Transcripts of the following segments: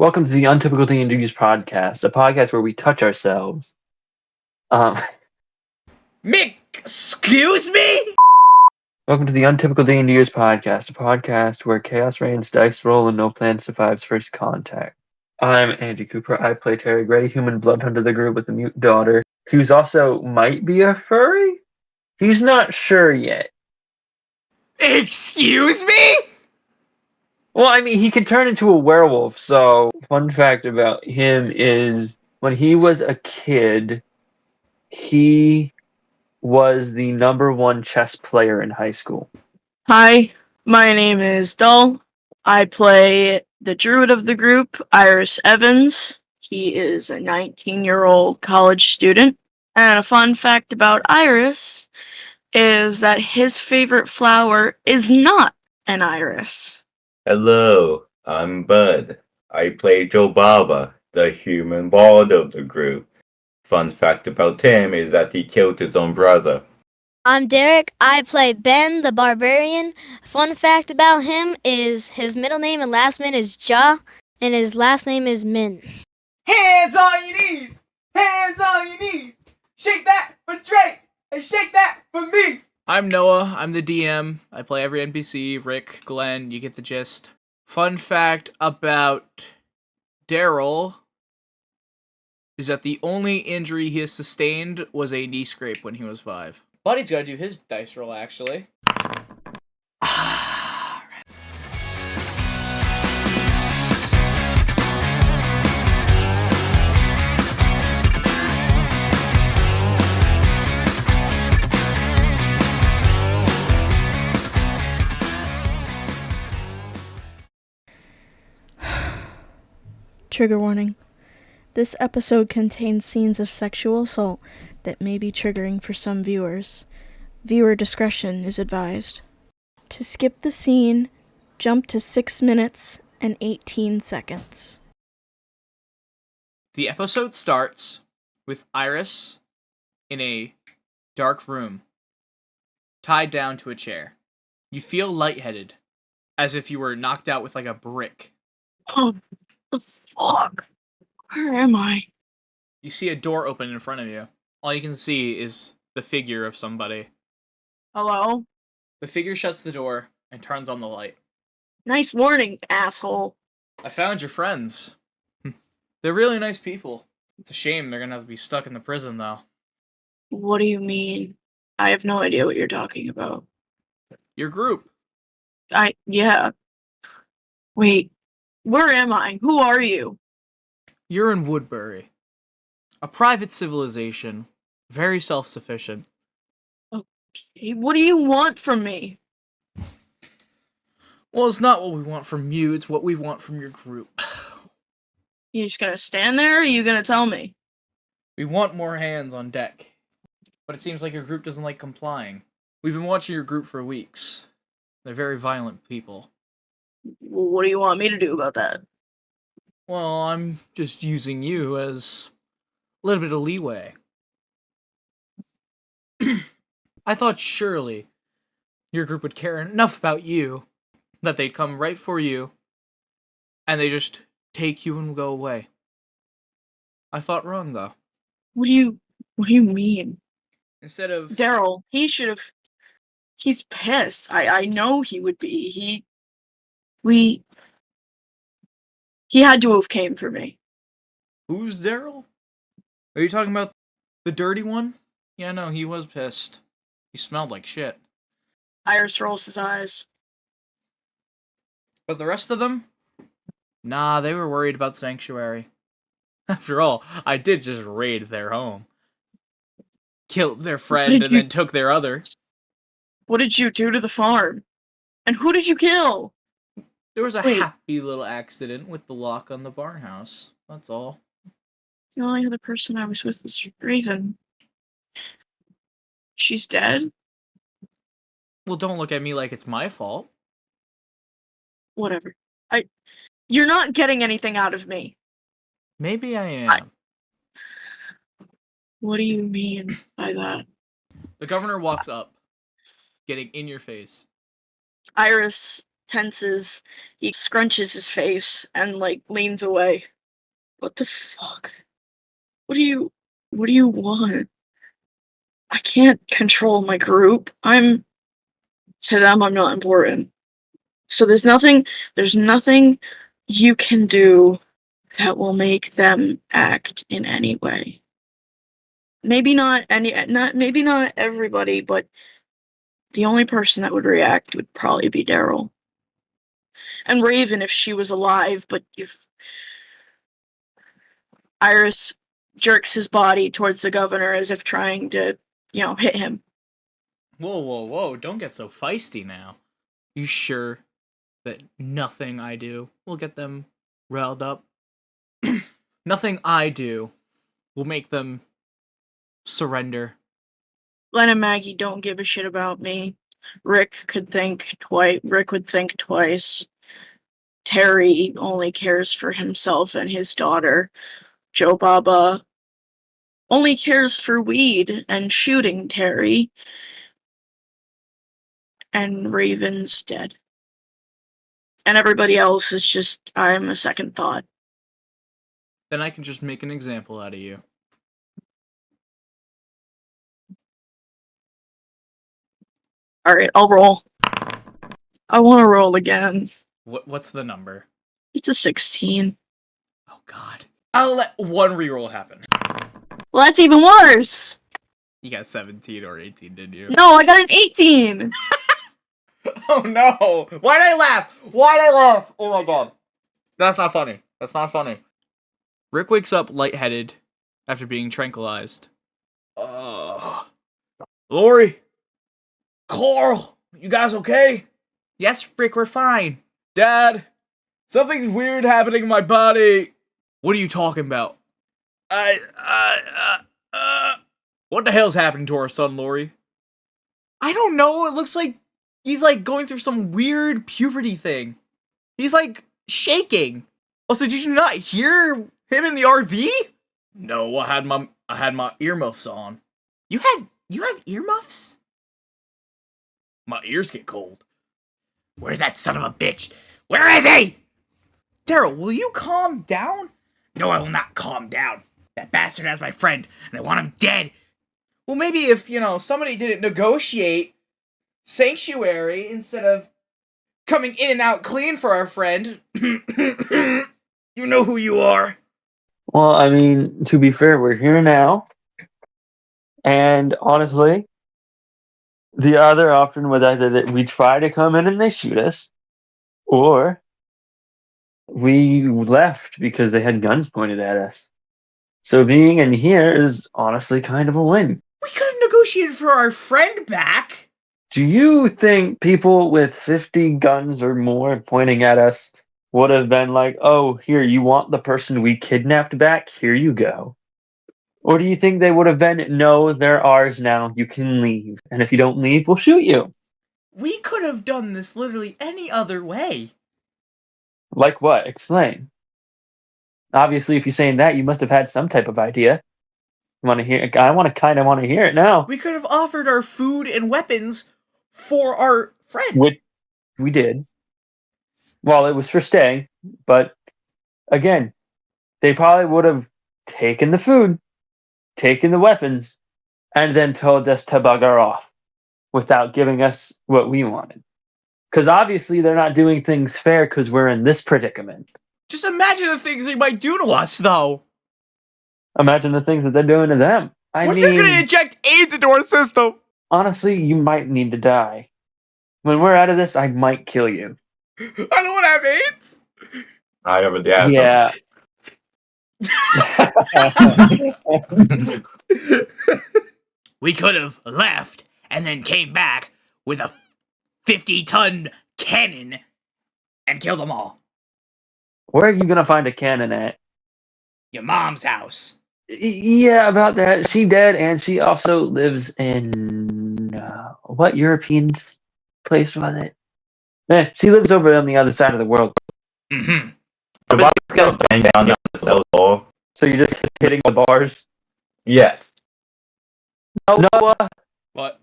Welcome to the Untypical D&D's podcast, a podcast where we touch ourselves. Um, Excuse me? Welcome to the Untypical D&D's podcast, a podcast where chaos reigns, dice roll, and no plan survives first contact. I'm Andy Cooper. I play Terry Gray, human bloodhound of the group with a mute daughter, who's also might be a furry. He's not sure yet. Excuse me? Well, I mean, he can turn into a werewolf, so fun fact about him is when he was a kid, he was the #1 chess player in high school. Hi, my name is Dull. I play the druid of the group, Iris Evans. He is a 19-year-old college student. And a fun fact about Iris is that his favorite flower is not an iris. Hello, I'm Bud. I play Joe Baba, the human bard of the group. Fun fact about him is that he killed his own brother. I'm Derek. I play Ben the Barbarian. Fun fact about him is his middle name and last name is Ja, and his last name is Min. Hands on your knees! Hands on your knees! Shake that for Drake! And shake that for me! I'm Noah. I'm the DM. I play every NPC. Rick, Glenn, you get the gist. Fun fact about Daryl is that the only injury he has sustained was a knee scrape when he was 5. Buddy's gotta do his dice roll, actually. Trigger warning. This episode contains scenes of sexual assault that may be triggering for some viewers. Viewer discretion is advised. To skip the scene, jump to 6 minutes and 18 seconds. The episode starts with Iris in a dark room, tied down to a chair. You feel lightheaded, as if you were knocked out with like a brick. Oh, the fuck? Where am I? You see a door open in front of you. All you can see is the figure of somebody. Hello? The figure shuts the door and turns on the light. Nice morning, asshole. I found your friends. They're really nice people. It's a shame they're gonna have to be stuck in the prison, though. What do you mean? I have no idea what you're talking about. Your group. Yeah. Wait, where am I? Who are you? You're in Woodbury. A private civilization. Very self-sufficient. Hey, what do you want from me? Well, it's not what we want from you, it's what we want from your group. You just gonna stand there, or are you gonna tell me? We want more hands on deck. But it seems like your group doesn't like complying. We've been watching your group for weeks. They're very violent people. Well, what do you want me to do about that? Well, I'm just using you as a little bit of leeway. I thought surely your group would care enough about you that they'd come right for you and they just take you and go away. I thought wrong, though. What do you mean? Instead of... Daryl, he's pissed. I know he would be. He had to have came for me. Who's Daryl? Are you talking about the dirty one? Yeah, no, he was pissed. He smelled like shit. Iris rolls his eyes. But the rest of them? Nah, they were worried about Sanctuary. After all, I did just raid their home. Killed their friend and then took their other. What did you do to the farm? And who did you kill? There was a Wait. happy little accident with the lock on the barn house. That's all. The only other person I was with was Raven. She's dead? Well, don't look at me like it's my fault. Whatever. You're not getting anything out of me. Maybe I am. What do you mean by that? The governor walks up, getting in your face. Iris tenses. He scrunches his face and, like, leans away. What the fuck? What do you want? I can't control my group. To them, I'm not important. So there's nothing you can do that will make them act in any way. Maybe not everybody, but the only person that would react would probably be Daryl. And Raven if she was alive, but if Iris jerks his body towards the governor as if trying to, hit him. Whoa, don't get so feisty now. You sure that nothing I do will get them riled up? Nothing I do will make them surrender. Glenn and Maggie don't give a shit about me. Rick would think twice. Terry only cares for himself and his daughter. Joe Baba only cares for weed and shooting Terry. And Raven's dead. And everybody else is just, I'm a second thought. Then I can just make an example out of you. Alright, I'll roll. I want to roll again. What's the number? It's a 16. Oh god. I'll let one reroll happen. Well, that's even worse! You got 17 or 18, didn't you? No, I got an 18! Oh no! Why'd I laugh? Oh my god. That's not funny. Rick wakes up lightheaded after being tranquilized. Lori! Carl! You guys okay? Yes, Rick, we're fine. Dad! Something's weird happening in my body! What are you talking about? What the hell's happening to our son, Lori? I don't know, it looks like he's like going through some weird puberty thing. He's like shaking. Also, did you not hear him in the RV? No, I had my earmuffs on. You have earmuffs? My ears get cold. Where's that son of a bitch? Where is he? Daryl, will you calm down? No, I will not calm down. That bastard has my friend, and I want him dead. Well, maybe if, somebody didn't negotiate sanctuary instead of coming in and out clean for our friend. You know who you are. Well, I mean, to be fair, we're here now. And honestly, the other option was either that we try to come in and they shoot us, or we left because they had guns pointed at us. So being in here is honestly kind of a win. We could have negotiated for our friend back. Do you think people with 50 guns or more pointing at us would have been like, oh, here, you want the person we kidnapped back? Here you go. Or do you think they would have been, no, they're ours now, you can leave. And if you don't leave, we'll shoot you. We could have done this literally any other way. Like what? Explain. Obviously, if you're saying that, you must have had some type of idea. You want to hear? I kind of want to hear it now. We could have offered our food and weapons for our friend. We did. Well, it was for staying, but again, they probably would have taken the food, taken the weapons, and then told us to bugger off without giving us what we wanted. Because obviously they're not doing things fair because we're in this predicament. Just imagine the things they might do to us, though. Imagine the things that they're doing to them. What if they're gonna inject AIDS into our system? Honestly, you might need to die. When we're out of this, I might kill you. I don't want to have AIDS. I have a dad. Yeah. We could have left and then came back with a 50-ton cannon and killed them all. Where are you gonna find a cannon at? Your mom's house. Yeah, about that. She dead, and she also lives in what European place was it? She lives over on the other side of the world. Mm-hmm. The body's gonna bang down the cell door. So you're just hitting the bars. Yes. Noah, What?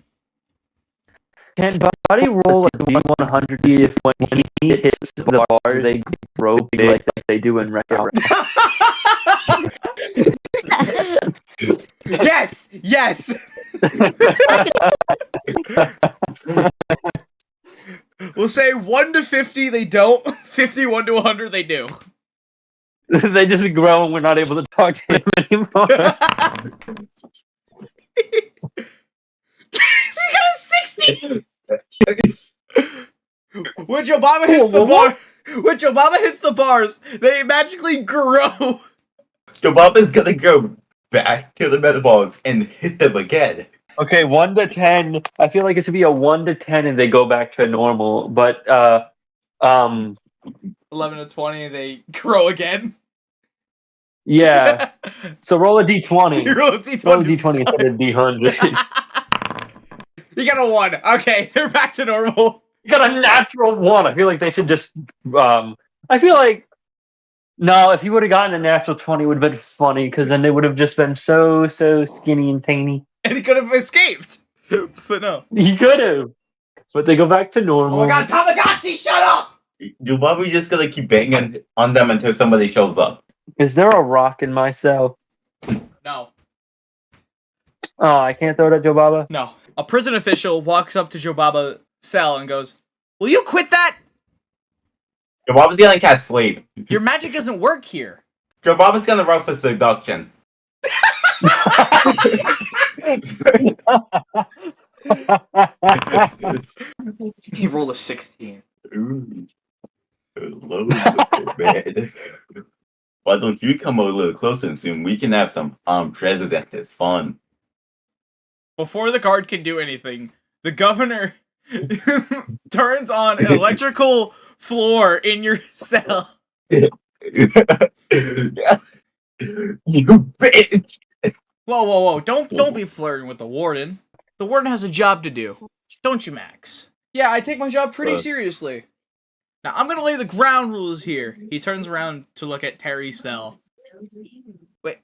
Can Buddy roll a D100 if when he hits the bar they grow big like they do in Wreck-It Yes! Yes! We'll say 1 to 50 they don't, 51 to 100 they do. They just grow and we're not able to talk to him anymore. He got a 60! When Jobaba hits the bar, when Jobaba hits the bars, they magically grow. Jobaba's gonna go back to the metaballs and hit them again. Okay, 1 to 10. I feel like it should be a 1 to 10 and they go back to normal, but 11 to 20, they grow again. yeah. So roll a D20. You roll a D20. Roll a D20 instead of D100. You got a 1. Okay, they're back to normal. You got a natural 1. I feel like they should just I feel like no, if you would have gotten a natural 20 it would have been funny because then they would have just been so skinny and tiny. And he could have escaped. But no. He could have. But they go back to normal. Oh my god, Tamagotchi, shut up! Jobaba's just gonna keep banging on them until somebody shows up. Is there a rock in my cell? No. Oh, I can't throw it at Jobaba? No. A prison official walks up to Jobaba's cell and goes, "Will you quit that? Jobaba's gonna cast sleep. Your magic doesn't work here." Jobaba's gonna run for seduction. He rolled a 16. Ooh. Hello, man. Why don't you come a little closer and soon we can have some president's fun. Before the guard can do anything, the governor turns on an electrical floor in your cell. You bitch! Whoa. Don't be flirting with the warden. The warden has a job to do. Don't you, Max? Yeah, I take my job pretty seriously. Now, I'm gonna lay the ground rules here. He turns around to look at Terry's cell. Wait,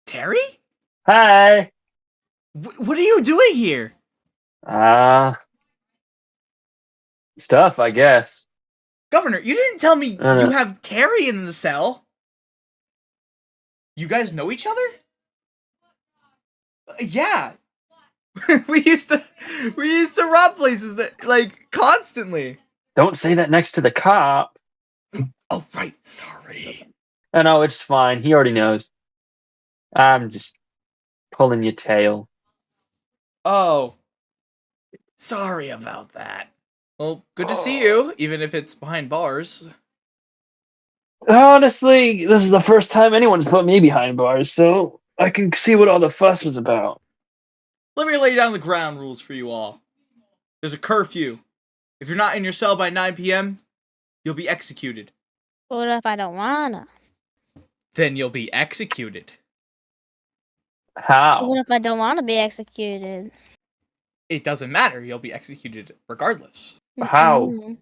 Terry? Hi. What are you doing here? Stuff, I guess. Governor, you didn't tell me I don't you know. have Terry in the cell. You guys know each other? Yeah. we used to rob places that, like, constantly. Don't say that next to the cop. Oh, right. Sorry. I know, it's fine. He already knows. I'm just pulling your tail. Oh. Sorry about that. Well, good to see you, even if it's behind bars. Honestly, this is the first time anyone's put me behind bars, so I can see what all the fuss was about. Let me lay down the ground rules for you all. There's a curfew. If you're not in your cell by 9 p.m., you'll be executed. What if I don't wanna? Then you'll be executed. How? What if I don't want to be executed? It doesn't matter. You'll be executed regardless. How? Mm.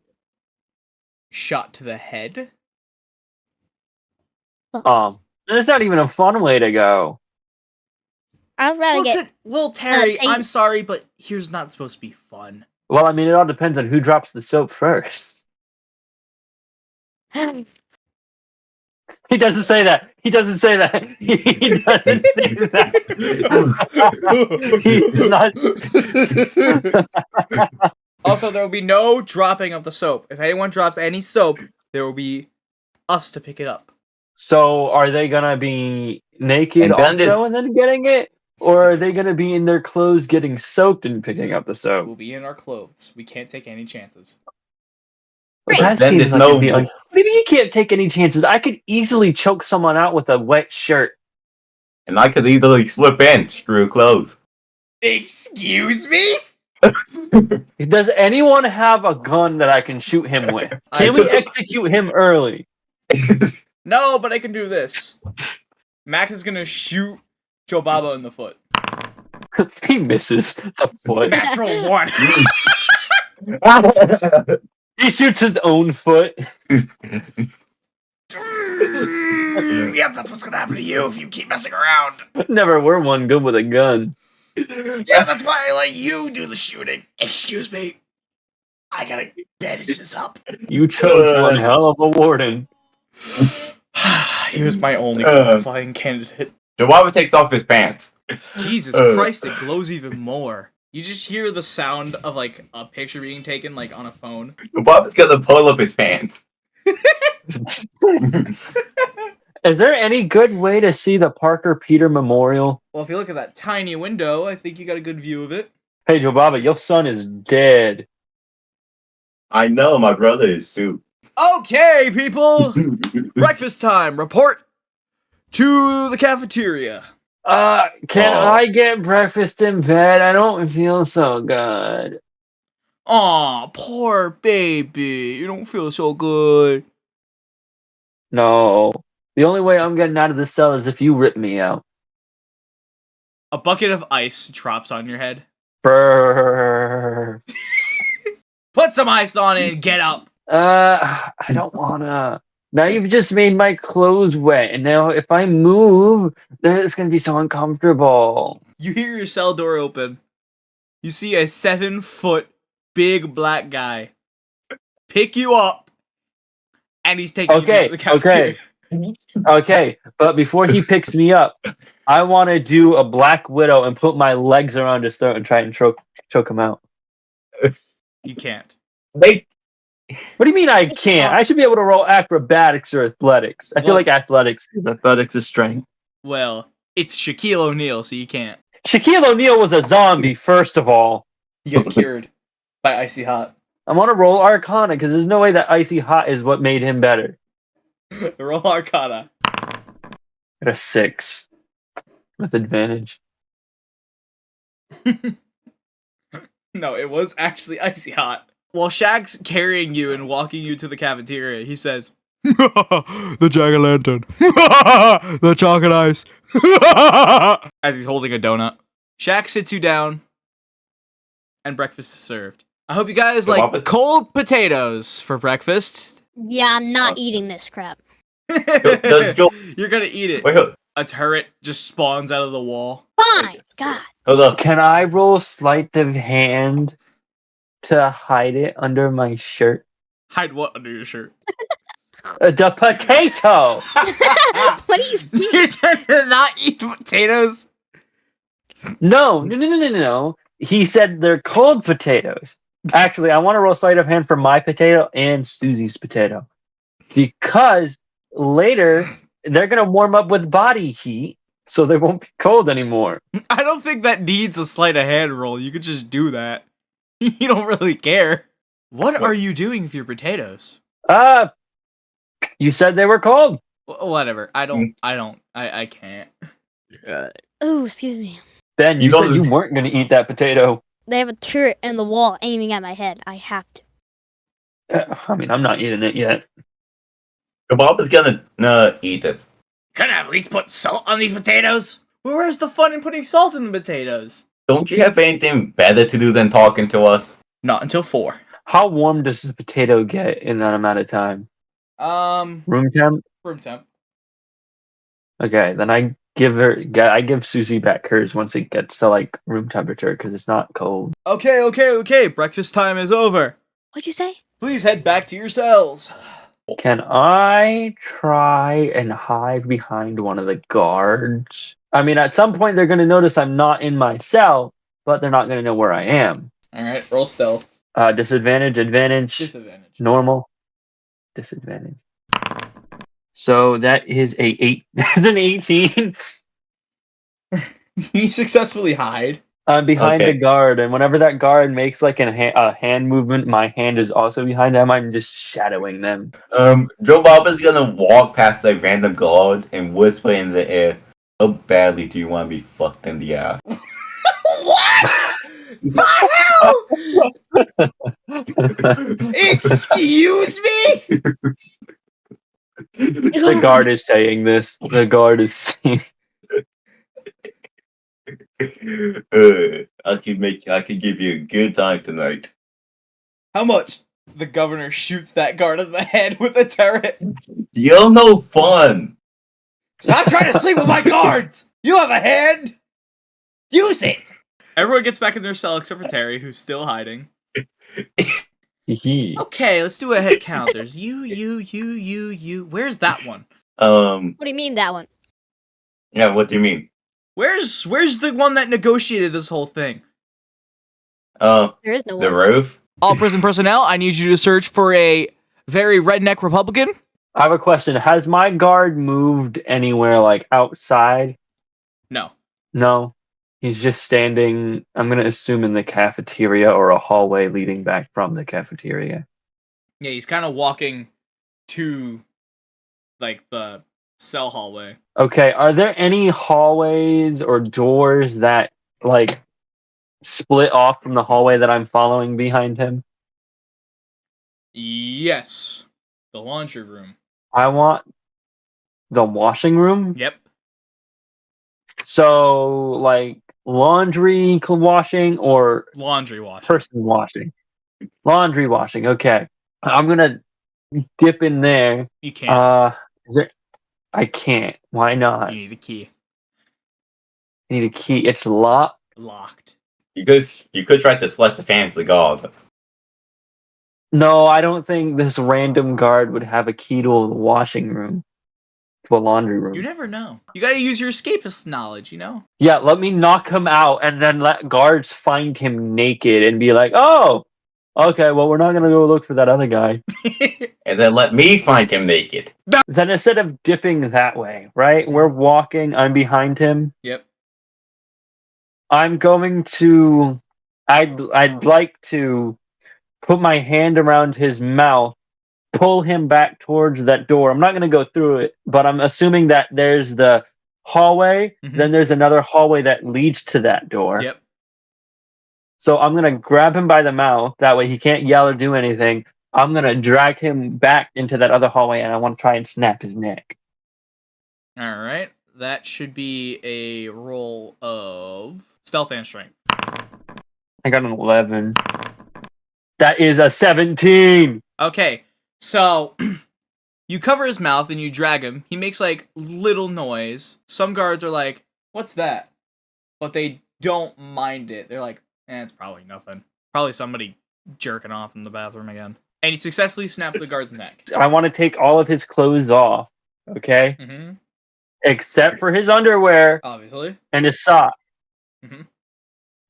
Shot to the head. That's not even a fun way to go. I'd rather get. Well, Terry, Tate. I'm sorry, but here's not supposed to be fun. Well, I mean, it all depends on who drops the soap first. He doesn't say that. He doesn't say that. He doesn't say that. He's not. Also, there will be no dropping of the soap. If anyone drops any soap, there will be us to pick it up. So, are they gonna be naked And then also this- and then getting it, or are they gonna be in their clothes getting soaked and picking up the soap? We'll be in our clothes. We can't take any chances. That Then seems there's like no- it'd be maybe you can't take any chances. I could easily choke someone out with a wet shirt. And I could easily slip in, screw clothes. Excuse me? Does anyone have a gun that I can shoot him with? Can we execute him early? No, but I can do this. Max is gonna shoot Jobaba in the foot. He misses the foot. Natural 1. He shoots his own foot. Yep, that's what's gonna happen to you if you keep messing around. Never were one good with a gun. Yeah, that's why I let you do the shooting. Excuse me. I gotta bandage this up. You chose one hell of a warden. He was my only qualifying candidate. Joe Baba takes off his pants. Jesus Christ, it glows even more. You just hear the sound of like a picture being taken like on a phone. Joe Baba's gonna pull up his pants. Is there any good way to see the Parker Peter Memorial? Well, if you look at that tiny window, I think you got a good view of it. Hey, Joe Baba, your son is dead. I know, my brother is too. Okay, people! Breakfast time! Report to the cafeteria. Can I get breakfast in bed? I don't feel so good. Aw, poor baby. You don't feel so good. No. The only way I'm getting out of this cell is if you rip me out. A bucket of ice drops on your head. Brrr. Put some ice on it and get up. I don't wanna. Now you've just made my clothes wet, and now if I move, then it's gonna be so uncomfortable. You hear your cell door open. You see a 7-foot big black guy pick you up, and he's taking you to the cafeteria. Okay, but before he picks me up, I want to do a Black Widow and put my legs around his throat and try and choke him out. You can't. Wait. What do you mean I can't? I should be able to roll acrobatics or athletics. I feel like athletics is strength. Well, it's Shaquille O'Neal, so you can't. Shaquille O'Neal was a zombie, first of all. You get cured by Icy Hot. I want to roll Arcana because there's no way that Icy Hot is what made him better. Roll Arcana. At a 6 with advantage. No, it was actually Icy Hot. While Shaq's carrying you and walking you to the cafeteria, he says, the jack-o'-lantern. The chocolate ice. As he's holding a donut. Shaq sits you down, and breakfast is served. I hope you guys like cold potatoes for breakfast. Yeah, I'm not eating this crap. You're gonna eat it. Wait, A turret just spawns out of the wall. Fine. God. hold up. Can I roll sleight of hand to hide it under my shirt? Hide what under your shirt? The potato! What do you mean? You're trying to not eat potatoes? No. He said they're cold potatoes. Actually, I want to roll sleight of hand for my potato and Susie's potato. Because later, they're going to warm up with body heat, so they won't be cold anymore. I don't think that needs a sleight of hand roll. You could just do that. You don't really care. What are you doing with your potatoes? You said they were cold. Whatever. I can't. Oh, excuse me. Ben, you said you weren't going to eat that potato. They have a turret in the wall aiming at my head. I have to. I mean, I'm not eating it yet. Bob is gonna eat it. Couldn't I at least put salt on these potatoes? Well, where's the fun in putting salt in the potatoes? Don't you have anything better to do than talking to us? Not until 4. How warm does the potato get in that amount of time? Room temp? Room temp. Okay, then I give Susie back hers once it gets to like room temperature because it's not cold. Okay. Breakfast time is over. What'd you say? Please head back to your cells. Can I try and hide behind one of the guards? I mean, at some point they're going to notice I'm not in my cell, but they're not going to know where I am. Alright, roll stealth. Disadvantage, advantage, Disadvantage. normal, disadvantage. So that is That's an 18. You successfully hide. I'm behind the guard, and whenever that guard makes like a hand movement, my hand is also behind them. I'm just shadowing them. Joe Bob is gonna walk past a random guard and whisper in the air, "How badly do you want to be fucked in the ass?" What? The hell? Excuse me? The guard is saying this. The guard is saying. I can give you a good time tonight. How much? The governor shoots that guard in the head with a turret. You're no fun. Stop trying to sleep with my guards! You have a hand! Use it! Everyone gets back in their cell except for Terry, who's still hiding. Hee. Okay, let's do a head count. There's you. Where's that one? Um, What do you mean that one? yeah, what do you mean? Where's the one that negotiated this whole thing? Uh, There is no the one. roof? All prison personnel, I need you to search for a very redneck Republican. I have a question. Has my guard moved anywhere like outside? No. No. He's just standing, I'm going to assume, in the cafeteria or a hallway leading back from the cafeteria. Yeah, he's kind of walking to, like, the cell hallway. Okay, are there any hallways or doors that, like, split off from the hallway that I'm following behind him? Yes. The laundry room. I want the washing room. Yep. So, like, laundry washing or Laundry washing. person washing? Laundry washing, okay. I'm gonna dip in there. You can't. Is there... I can't. Why not? You need a key. I need a key. It's locked. Locked. You could try to select the fancy guard. No, I don't think this random guard would have a key to a washing room. To a laundry room. You never know. You gotta use your escapist knowledge, you know? Yeah, let me knock him out and then let guards find him naked and be like, oh, okay, well, we're not going to go look for that other guy. And then let me find him naked. Then instead of dipping that way, right? We're walking, I'm behind him. Yep. I'm going to, I'd like to put my hand around his mouth, pull him back towards that door. I'm not going to go through it, but I'm assuming that there's the hallway, then there's another hallway that leads to that door. Yep. So I'm going to grab him by the mouth. That way he can't yell or do anything. I'm going to drag him back into that other hallway, and I want to try and snap his neck. All right. That should be a roll of stealth and strength. I got an 11. That is a 17. Okay. So you cover his mouth and you drag him. He makes like little noise. Some guards are like, "What's that?" But they don't mind it. They're like, it's probably nothing. Probably somebody jerking off in the bathroom again. And you successfully snap the guard's neck. I want to take all of his clothes off, okay? Mm-hmm. Except for his underwear Obviously. and his sock. Mhm.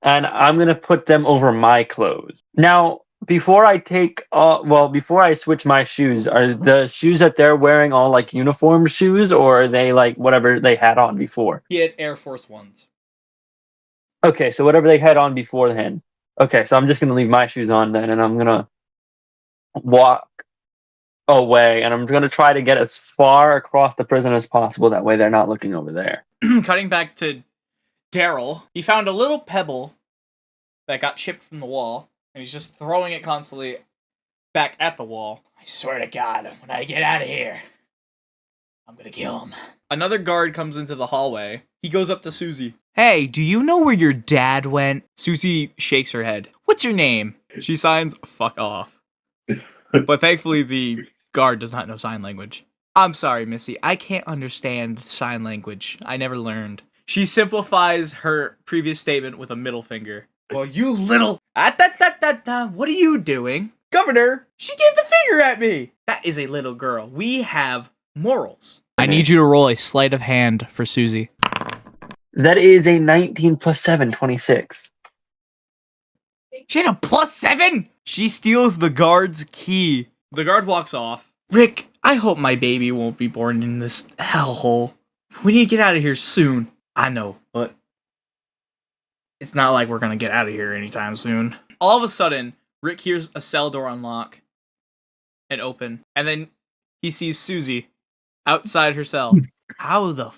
And I'm going to put them over my clothes. Now, before I switch my shoes, are the shoes that they're wearing all like uniform shoes, or are they like whatever they had on before? He had Air Force Ones. Okay, so whatever they had on beforehand. Okay, so I'm just gonna leave my shoes on then, and I'm gonna walk away, and I'm gonna try to get as far across the prison as possible. That way, they're not looking over there. Cutting back to Daryl, he found a little pebble that got chipped from the wall, and he's just throwing it constantly back at the wall. I swear to God, when I get out of here, I'm gonna kill him. Another guard comes into the hallway. He goes up to Susie. Hey, do you know where your dad went? Susie shakes her head. What's your name? She signs, fuck off. But thankfully, the guard does not know sign language. I'm sorry, Missy. I can't understand sign language. I never learned. She simplifies her previous statement with a middle finger. Well, you little... What are you doing? Governor, she gave the finger at me. That is a little girl. We have morals. I need you to roll a sleight of hand for Susie. That is a 19 plus 7, 26. She had a +7? She steals the guard's key. The guard walks off. Rick, I hope my baby won't be born in this hellhole. We need to get out of here soon. I know, but it's not like we're gonna get out of here anytime soon. All of a sudden, Rick hears a cell door unlock and open, and then he sees Susie outside her cell. How the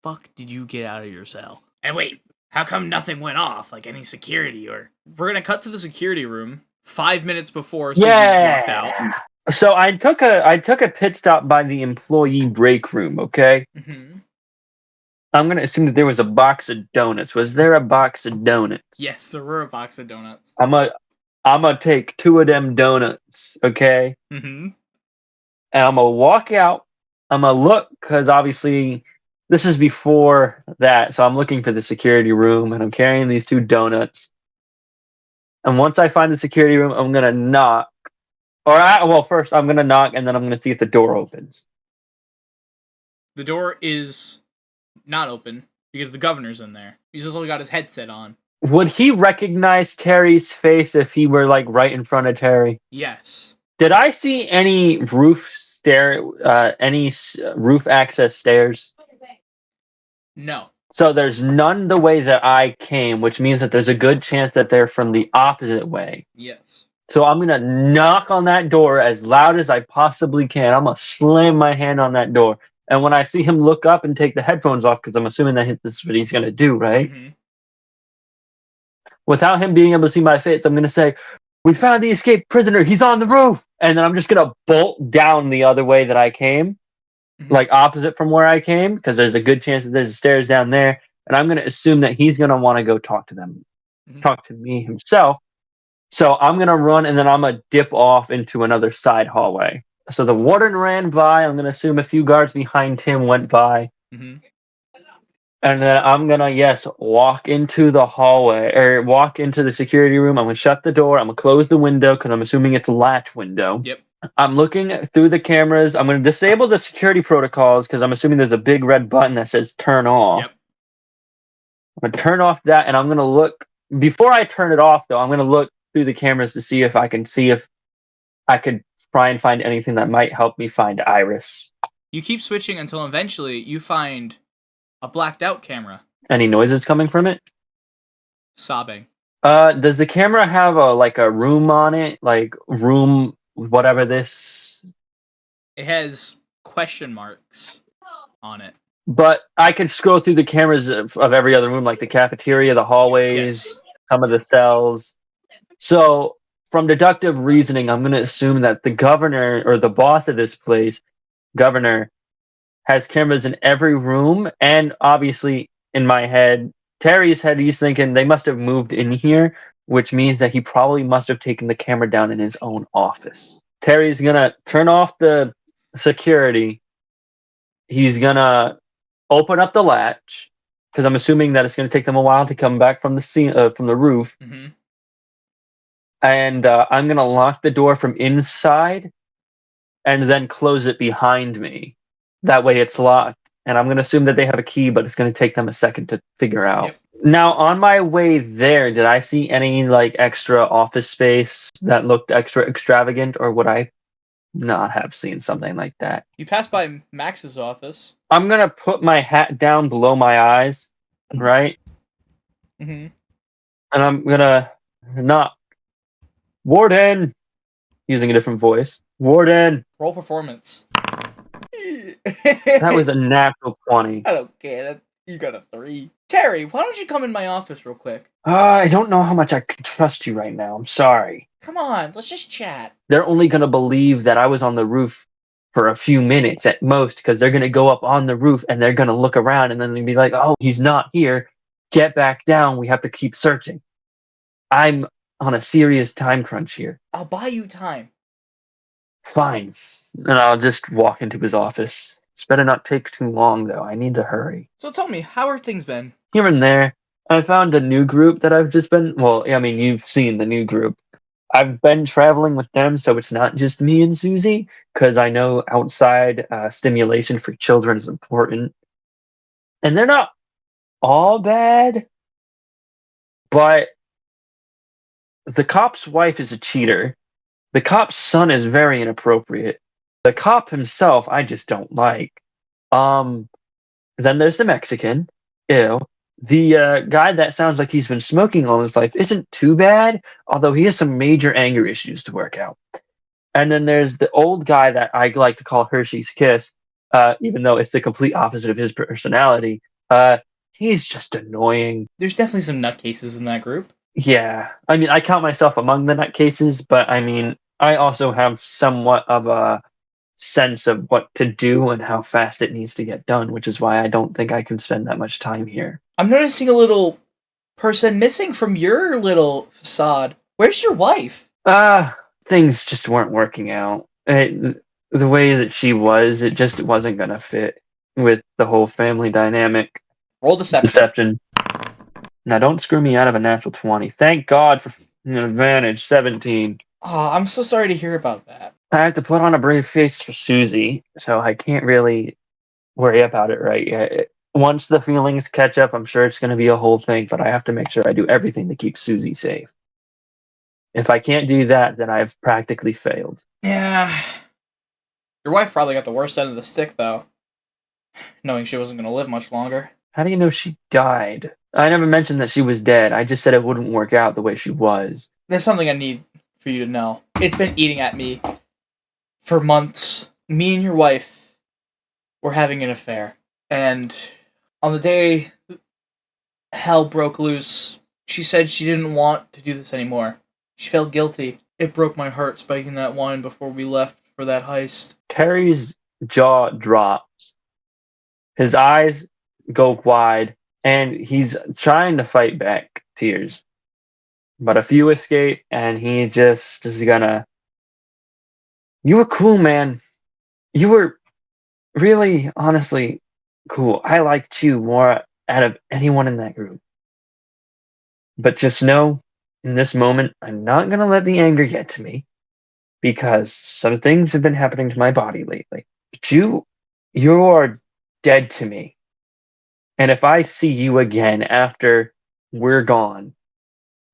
fuck did you get out of your cell? And wait, how come nothing went off, like any security or... We're gonna cut to the security room 5 minutes before Susie walked out. So I took a pit stop by the employee break room, okay? Mm-hmm. I'm going to assume that there was a box of donuts. Was there a box of donuts? Yes, there were a box of donuts. I'm gonna take 2 of them donuts, okay? Mm-hmm. And I'm gonna walk out. I'm gonna look, because obviously this is before that, so I'm looking for the security room, and I'm carrying these 2 donuts. And once I find the security room, I'm gonna knock Well, first I'm gonna knock, and then I'm gonna see if the door opens. The door is not open because the governor's in there. He's also got his headset on. Would he recognize Terry's face if he were like right in front of Terry? Yes. Did I see any roof access stairs? No. So there's none the way that I came, which means that there's a good chance that they're from the opposite way. Yes. So I'm gonna knock on that door as loud as I possibly can. I'm gonna slam my hand on that door. And when I see him look up and take the headphones off, because I'm assuming that this is what he's gonna do, right? Mm-hmm. Without him being able to see my face, I'm gonna say, "We found the escaped prisoner. He's on the roof." And then I'm just gonna bolt down the other way that I came, like opposite from where I came, because there's a good chance that there's stairs down there. And I'm gonna assume that he's gonna want to go talk to them, talk to me himself. So I'm gonna run, and then I'm gonna dip off into another side hallway. So the warden ran by. I'm gonna assume a few guards behind him went by. Mm-hmm. And then I'm gonna, walk into the hallway or walk into the security room. I'm gonna shut the door. I'm gonna close the window because I'm assuming it's a latch window. Yep. I'm looking through the cameras. I'm gonna disable the security protocols because I'm assuming there's a big red button that says turn off. Yep. I'm gonna turn off that, and I'm gonna look before I turn it off though. I'm gonna look through the cameras to see if I could try and find anything that might help me find Iris. You keep switching until eventually you find a blacked out camera. Any noises coming from it? Sobbing. Does the camera have a room on it? Like room whatever this? It has question marks on it. But I could scroll through the cameras of every other room, like the cafeteria, the hallways, Yes. some of the cells. So from deductive reasoning, I'm going to assume that the governor or the boss of this place, governor, has cameras in every room. And obviously, in my head, Terry's head, he's thinking they must have moved in here, which means that he probably must have taken the camera down in his own office. Terry's going to turn off the security. He's going to open up the latch because I'm assuming that it's going to take them a while to come back from the from the roof. Mm-hmm. And I'm going to lock the door from inside and then close it behind me. That way it's locked. And I'm going to assume that they have a key, but it's going to take them a second to figure out. Yep. Now, on my way there, did I see any extra office space that looked extra extravagant, or would I not have seen something like that? You pass by Max's office. I'm going to put my hat down below my eyes, right? Mm-hmm. And I'm going to knock. Warden! Using a different voice. Warden! Roll performance. That was a natural 20. I don't care. You got a 3. Terry, why don't you come in my office real quick? I don't know how much I can trust you right now. I'm sorry. Come on, let's just chat. They're only going to believe that I was on the roof for a few minutes at most because they're going to go up on the roof and they're going to look around and then they'll be like, oh, he's not here. Get back down. We have to keep searching. I'm on a serious time crunch here. I'll buy you time. Fine. And I'll just walk into his office. It's better not take too long, though. I need to hurry. So tell me, how are things been? Here and there. I found a new group that I've just been... Well, I mean, you've seen the new group. I've been traveling with them, so it's not just me and Susie, because I know outside stimulation for children is important. And they're not all bad, but the cop's wife is a cheater. The cop's son is very inappropriate. The cop himself, I just don't like. Then there's the Mexican. Ew. The guy that sounds like he's been smoking all his life isn't too bad, although he has some major anger issues to work out. And then there's the old guy that I like to call Hershey's Kiss, even though it's the complete opposite of his personality. He's just annoying. There's definitely some nutcases in that group. Yeah. I mean, I count myself among the nutcases, but I mean, I also have somewhat of a sense of what to do and how fast it needs to get done, which is why I don't think I can spend that much time here. I'm noticing a little person missing from your little facade. Where's your wife? Things just weren't working out. The way that she was, it just wasn't going to fit with the whole family dynamic. Roll deception. Now, don't screw me out of a natural 20. Thank God for an advantage. 17. Oh, I'm so sorry to hear about that. I have to put on a brave face for Susie, so I can't really worry about it right yet. Once the feelings catch up, I'm sure it's going to be a whole thing, but I have to make sure I do everything to keep Susie safe. If I can't do that, then I've practically failed. Yeah. Your wife probably got the worst end of the stick, though, knowing she wasn't going to live much longer. How do you know she died? I never mentioned that she was dead. I just said it wouldn't work out the way she was. There's something I need for you to know. It's been eating at me for months. Me and your wife were having an affair. And on the day hell broke loose, she said she didn't want to do this anymore. She felt guilty. It broke my heart spiking that wine before we left for that heist. Terry's jaw drops. His eyes go wide, and he's trying to fight back tears. But a few escape, and he just is gonna. You were cool, man. You were really, honestly cool. I liked you more out of anyone in that group. But just know, in this moment, I'm not gonna let the anger get to me, because some things have been happening to my body lately. But you are dead to me. And if I see you again after we're gone,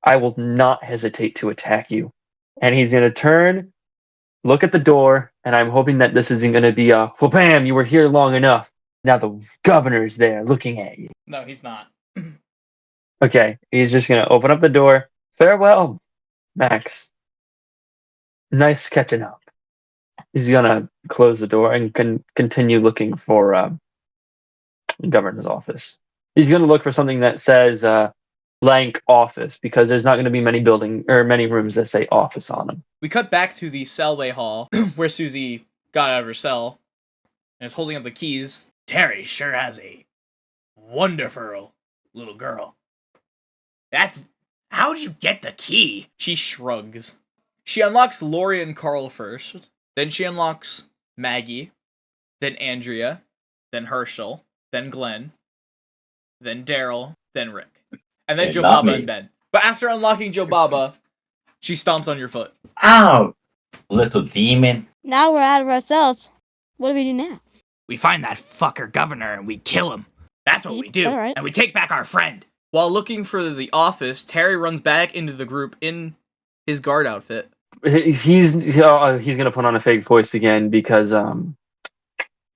I will not hesitate to attack you. And he's going to turn, look at the door, and I'm hoping that this isn't going to be a, well, bam, you were here long enough. Now the governor's there looking at you. No, he's not. Okay, he's just going to open up the door. Farewell, Max. Nice catching up. He's going to close the door and continue looking for governor's office. He's going to look for something that says blank office, because there's not going to be many rooms that say office on them. We cut back to the cellway hall where Susie got out of her cell and is holding up the keys. Terry sure has a wonderful little girl. How'd you get the key? She shrugs. She unlocks Lori and Carl first. Then she unlocks Maggie. Then Andrea. Then Herschel. Then Glenn. Then Daryl. Then Rick. And then And Joe not Baba me. and Ben. But after unlocking Joe Baba, she stomps on your foot. Ow! Little demon. Now we're out of our cells. What do we do now? We find that fucker governor and we kill him. That's what we do. All right. And we take back our friend. While looking for the office, Terry runs back into the group in his guard outfit. He's gonna put on a fake voice again because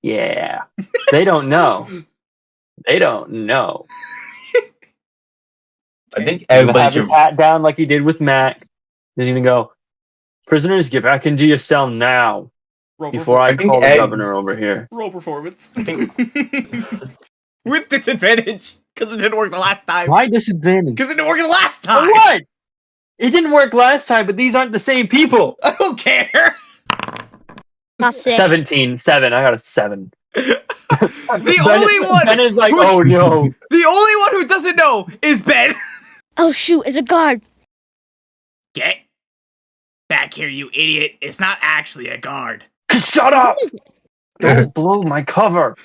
yeah, they don't know. They don't know. I think He's gonna everybody have his should. hat down like he did with Mac. He's gonna go, prisoners, get back into your cell now before I think call the Ed- governor over here. Roll performance. think- With disadvantage. Because it didn't work the last time. Why disadvantage? Because it didn't work the last For time. what? It didn't work last time, but these aren't the same people. I don't care. Not 6. 17, 7. I got a 7. The only one. Ben is like, who- oh no. The only one who doesn't know is Ben. Oh shoot, it's a guard. Get back here, you idiot. It's not actually a guard. Shut up! What is it? Don't blow my cover.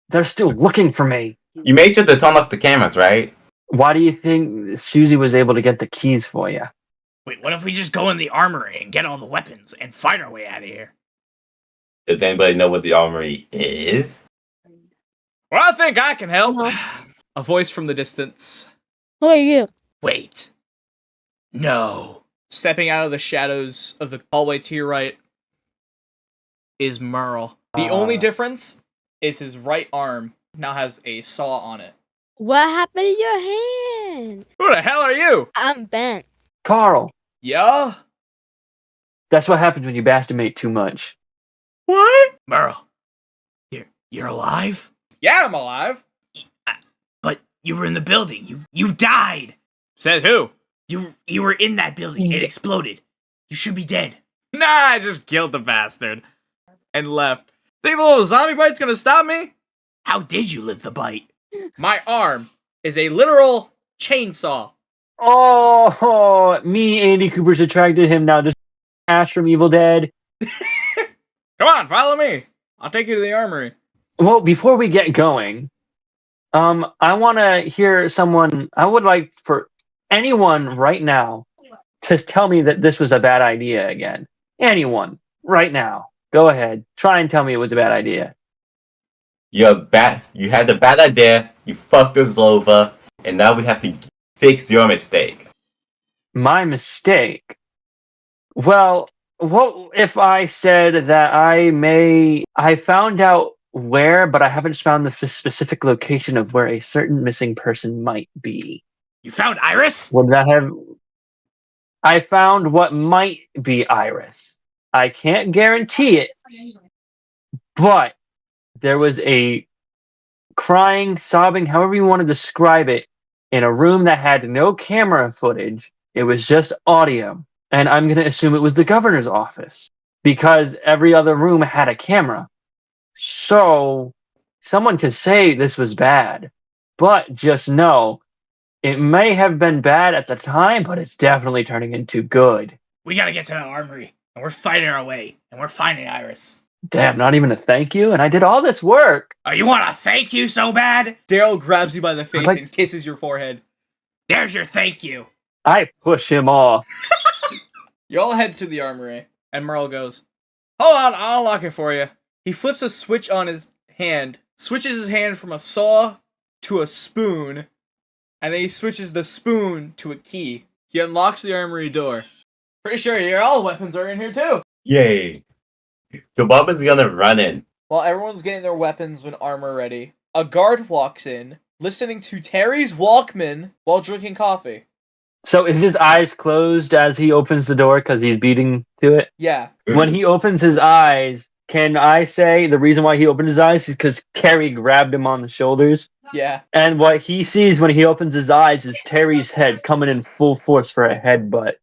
They're still looking for me. You made sure to turn off the cameras, right? Why do you think Susie was able to get the keys for you? Wait, what if we just go in the armory and get all the weapons and fight our way out of here? Does anybody know what the armory is? Well, I think I can help. No. A voice from the distance. Who are you? Wait. No. Stepping out of the shadows of the hallway to your right is Merle. The only difference is his right arm now has a saw on it. What happened to your hand? Who the hell are you? I'm bent. Carl, Yeah? that's what happens when you bastimate too much. What? Merle, you're alive? Yeah, I'm alive. But you were in the building. You died. Says who? You were in that building. It exploded. You should be dead. Nah, I just killed the bastard. And left. Think the little zombie bite's gonna stop me? How did you live the bite? My arm is a literal chainsaw. Oh, me, Andy Cooper's attracted him now. Just Ash from Evil Dead. Come on, follow me. I'll take you to the armory. Well, before we get going, I want to hear someone. I would like for anyone right now to tell me that this was a bad idea again. Anyone, right now, go ahead. Try and tell me it was a bad idea. You had a bad idea, you fucked us over, and now we have to fix your mistake. My mistake? Well, what if I said that I found out where, but I haven't found the specific location of where a certain missing person might be? You found Iris? Would that have... I found what might be Iris. I can't guarantee it, but there was a crying, sobbing, however you want to describe it, in a room that had no camera footage. It was just audio. And I'm going to assume it was the governor's office because every other room had a camera. So someone could say this was bad, but just know it may have been bad at the time, but it's definitely turning into good. We gotta get to the armory, and we're fighting our way, and we're finding Iris. Damn, not even a thank you? And I did all this work. Oh, you want a thank you so bad? Daryl grabs you by the face and kisses your forehead. There's your thank you. I push him off. You all head to the armory, and Merle goes, "Hold on, I'll unlock it for you." He flips a switch on his hand, switches his hand from a saw to a spoon, and then he switches the spoon to a key. He unlocks the armory door. Pretty sure your all weapons are in here too. Yay. Jobaba's gonna run in. While everyone's getting their weapons and armor ready, a guard walks in, listening to Terry's Walkman while drinking coffee. So is his eyes closed as he opens the door because he's beating to it? Yeah. When he opens his eyes, can I say the reason why he opened his eyes is because Terry grabbed him on the shoulders? Yeah. And what he sees when he opens his eyes is Terry's head coming in full force for a headbutt.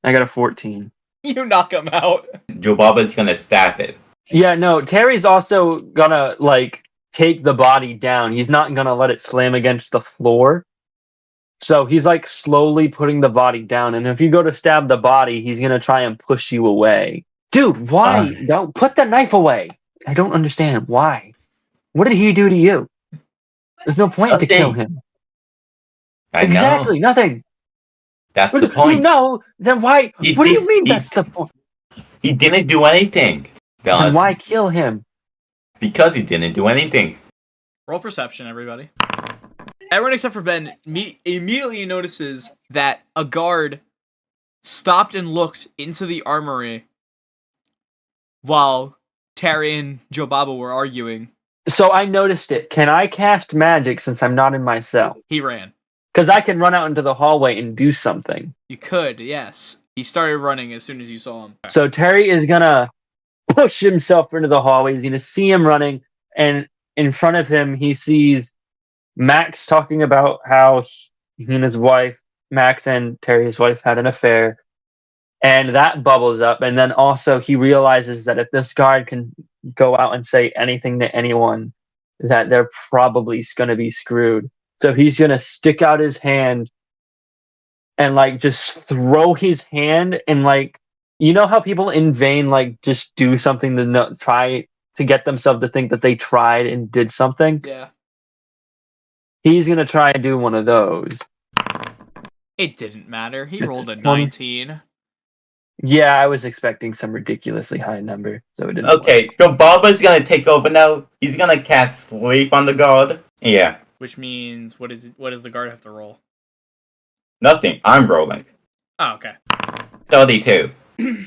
I got a 14. You knock him out. Jobaba's gonna stab it. Yeah, no, Terry's also gonna, take the body down. He's not gonna let it slam against the floor. So he's, slowly putting the body down. And if you go to stab the body, he's gonna try and push you away. Dude, why? Don't put the knife away. I don't understand. Why? What did he do to you? There's no point to kill him. Exactly, nothing. That's the point. No, then why? What do you mean that's the point? He didn't do anything. Then why kill him? Because he didn't do anything. Roll perception, everybody. Everyone except for Ben immediately notices that a guard stopped and looked into the armory while Terry and Jobaba were arguing. So I noticed it. Can I cast magic since I'm not in my cell? He ran. Because I can run out into the hallway and do something. You could, yes. He started running as soon as you saw him. So Terry is gonna push himself into the hallway. He's gonna see him running, and in front of him he sees Max talking about how he and his wife, Max and Terry's wife, had an affair. And that bubbles up, and then also he realizes that if this guard can go out and say anything to anyone, that they're probably going to be screwed. So he's going to stick out his hand and just throw his hand and you know how people in vain just do something to try to get themselves to think that they tried and did something? Yeah. He's going to try and do one of those. It didn't matter. He It's rolled a fun. 19. Yeah, I was expecting some ridiculously high number, so it didn't Okay, Jobaba's gonna take over now. He's gonna cast Sleep on the guard. Yeah. Which means, what does the guard have to roll? Nothing. I'm rolling. Oh, okay. 32.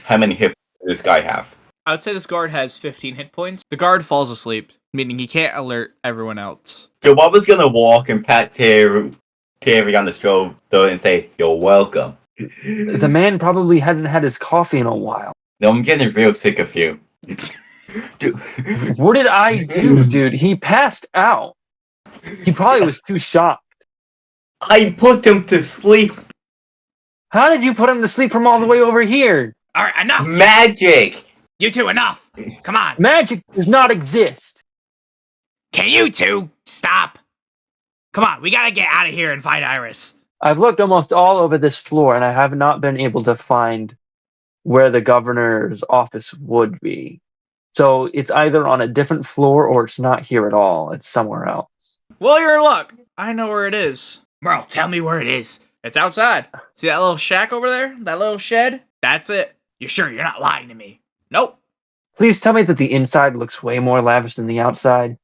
How many hit does this guy have? I would say this guard has 15 hit points. The guard falls asleep, meaning he can't alert everyone else. Jobaba's gonna walk and pat Terry on the shoulder and say, "You're welcome." The man probably hadn't had his coffee in a while. No, I'm getting real sick of you. What did I do, dude? He passed out. He probably was too shocked. I put him to sleep. How did you put him to sleep from all the way over here? Alright, enough! Magic! You two, enough! Come on! Magic does not exist. Can you two stop? Come on, we gotta get out of here and find Iris. I've looked almost all over this floor, and I have not been able to find where the governor's office would be. So it's either on a different floor or it's not here at all. It's somewhere else. Well, you're in luck. I know where it is. Merle, tell me where it is. It's outside. See that little shack over there? That little shed? That's it. You sure you're not lying to me? Nope. Please tell me that the inside looks way more lavish than the outside.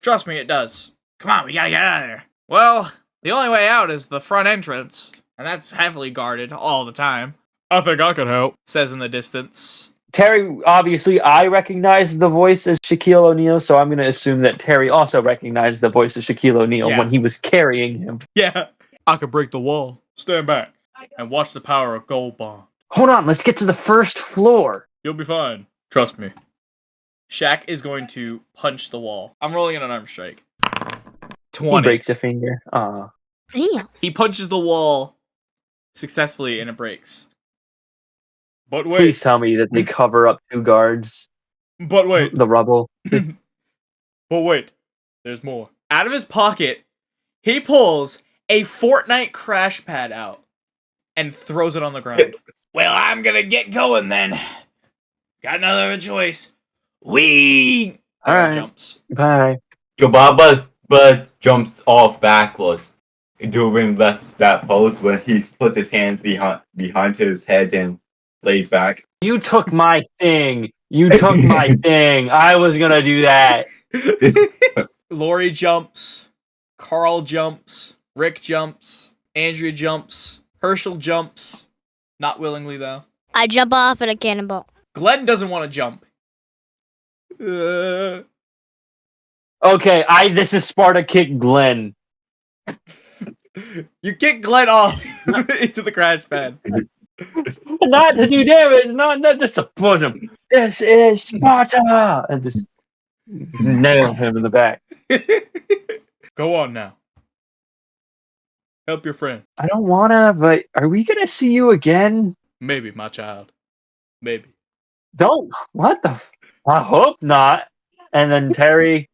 Trust me, it does. Come on, we gotta get out of there. Well, the only way out is the front entrance, and that's heavily guarded all the time. I think I could help, says in the distance. Terry, obviously, I recognize the voice as Shaquille O'Neal, so I'm going to assume that Terry also recognized the voice of Shaquille O'Neal Yeah. when he was carrying him. Yeah. I could break the wall. Stand back and watch the power of Gold Bond. Hold on, let's get to the first floor. You'll be fine. Trust me. Shaq is going to punch the wall. I'm rolling in an arm strike. He 20. breaks a finger. Damn. He punches the wall successfully and it breaks. But wait. Please tell me that they cover up 2 guards. But wait. The rubble. But wait. There's more. Out of his pocket, he pulls a Fortnite crash pad out and throws it on the ground. Well, I'm gonna get going then. Got another choice. Wee! All right. Jumps. Bye. Jobaba but jumps off backwards during that pose when he puts his hands behind his head and lays back. You took my thing. You took my thing. I was going to do that. Lori jumps. Carl jumps. Rick jumps. Andrea jumps. Herschel jumps. Not willingly, though. I jump off at a cannonball. Glenn doesn't want to jump. Okay, this is Sparta kick Glenn. You kick Glenn off into the crash pad. Not to do damage, not just to push him. This is Sparta! And just nail him in the back. Go on now. Help your friend. I don't wanna, but are we gonna see you again? Maybe, my child. Maybe. Don't. What the? I hope not. And then Terry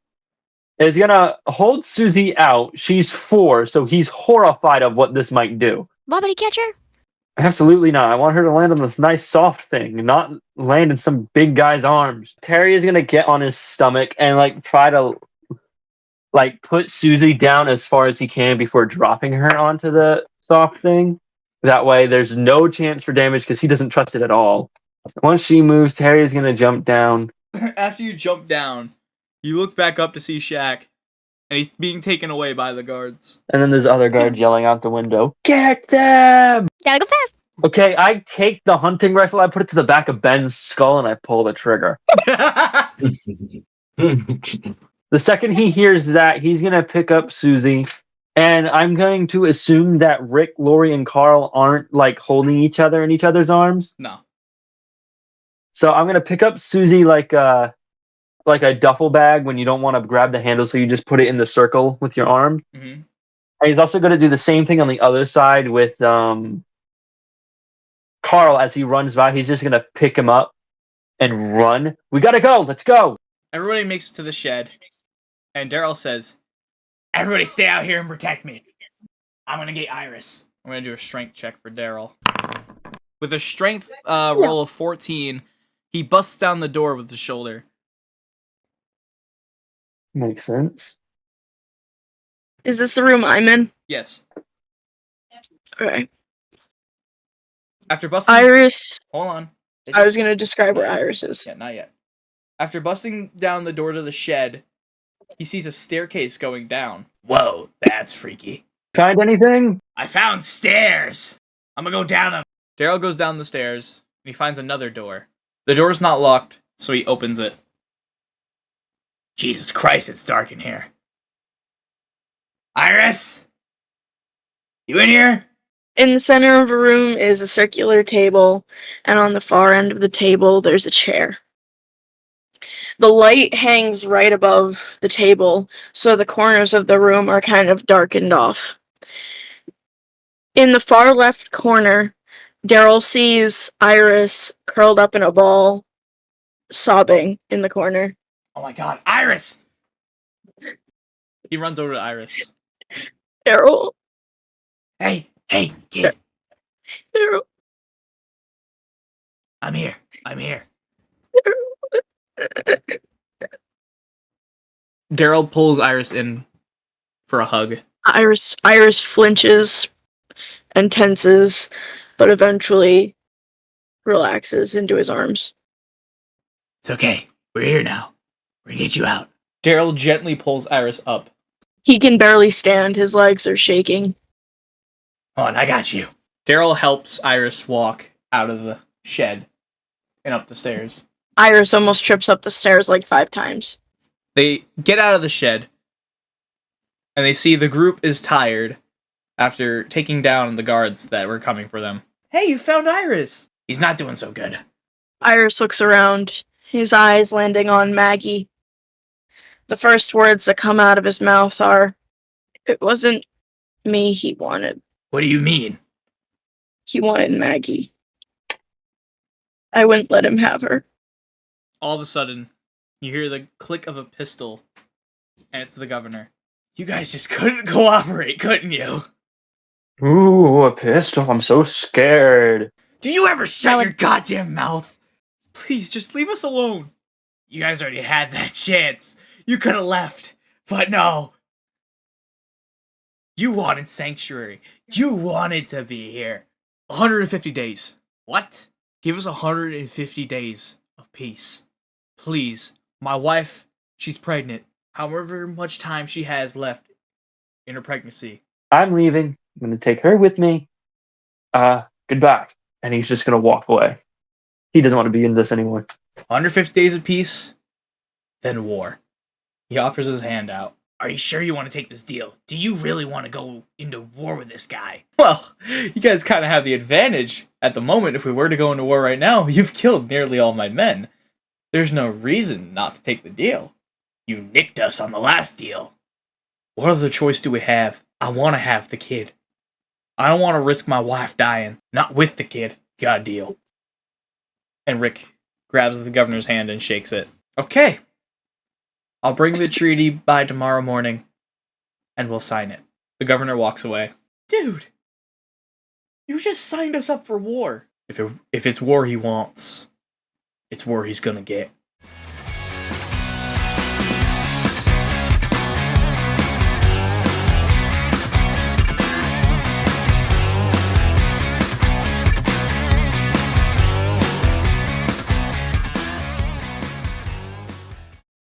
is gonna hold Susie out. She's 4, so he's horrified of what this might do. Bobbity catcher? Absolutely not. I want her to land on this nice soft thing, not land in some big guy's arms. Terry is gonna get on his stomach and try to put Susie down as far as he can before dropping her onto the soft thing. That way there's no chance for damage because he doesn't trust it at all. Once she moves, Terry is gonna jump down. After you jump down, you look back up to see Shaq, and he's being taken away by the guards. And then there's other guards yelling out the window, "Get them!" Gotta go fast. Okay, I take the hunting rifle, I put it to the back of Ben's skull, and I pull the trigger. The second he hears that, he's going to pick up Susie, and I'm going to assume that Rick, Lori, and Carl aren't, holding each other in each other's arms. No. So I'm going to pick up Susie like a duffel bag when you don't want to grab the handle, so you just put it in the circle with your arm. Mm-hmm. And he's also going to do the same thing on the other side with Carl as he runs by. He's just going to pick him up and run. We got to go. Let's go. Everybody makes it to the shed, and Daryl says, "Everybody stay out here and protect me. I'm gonna get Iris." I'm gonna do a strength check for Daryl. With a strength roll of 14, he busts down the door with the shoulder. Makes sense. Is this the room I'm in? Yes. Okay. After busting... Iris. Hold on. I was going to describe where Iris is. Yeah, not yet. After busting down the door to the shed, he sees a staircase going down. Whoa, that's freaky. Find anything? I found stairs! I'm gonna go down them. Daryl goes down the stairs, and he finds another door. The door's not locked, so he opens it. Jesus Christ, it's dark in here. Iris? You in here? In the center of a room is a circular table, and on the far end of the table, there's a chair. The light hangs right above the table, so the corners of the room are kind of darkened off. In the far left corner, Daryl sees Iris curled up in a ball, sobbing in the corner. Oh my god, Iris! He runs over to Iris. Daryl, Hey, kid. Daryl, I'm here. Daryl pulls Iris in for a hug. Iris flinches, and tenses, but eventually relaxes into his arms. It's okay. We're here now. We're gonna get you out. Daryl gently pulls Iris up. He can barely stand, his legs are shaking. Hold on, I got you. Daryl helps Iris walk out of the shed and up the stairs. Iris almost trips up the stairs like 5 times. They get out of the shed, and they see the group is tired after taking down the guards that were coming for them. Hey, you found Iris! He's not doing so good. Iris looks around, his eyes landing on Maggie. The first words that come out of his mouth are, "It wasn't me he wanted. What do you mean? He wanted Maggie. I wouldn't let him have her." All of a sudden, you hear the click of a pistol, and it's the governor. You guys just couldn't cooperate, couldn't you? Ooh, a pistol. I'm so scared. Do you ever shut That would- your goddamn mouth? Please, just leave us alone. You guys already had that chance. You could have left, but no. You wanted sanctuary. You wanted to be here. 150 days. What? Give us 150 days of peace. Please. My wife, she's pregnant. However much time she has left in her pregnancy. I'm leaving. I'm going to take her with me. Goodbye. And he's just going to walk away. He doesn't want to be in this anymore. 150 days of peace, then war. He offers his hand out. Are you sure you want to take this deal? Do you really want to go into war with this guy? Well, you guys kind of have the advantage at the moment. If we were to go into war right now, you've killed nearly all my men. There's no reason not to take the deal. You nicked us on the last deal. What other choice do we have? I want to have the kid. I don't want to risk my wife dying. Not with the kid. Got a deal. And Rick grabs the governor's hand and shakes it. Okay. I'll bring the treaty by tomorrow morning, and we'll sign it. The governor walks away. Dude, you just signed us up for war. If it's war he wants, it's war he's gonna get.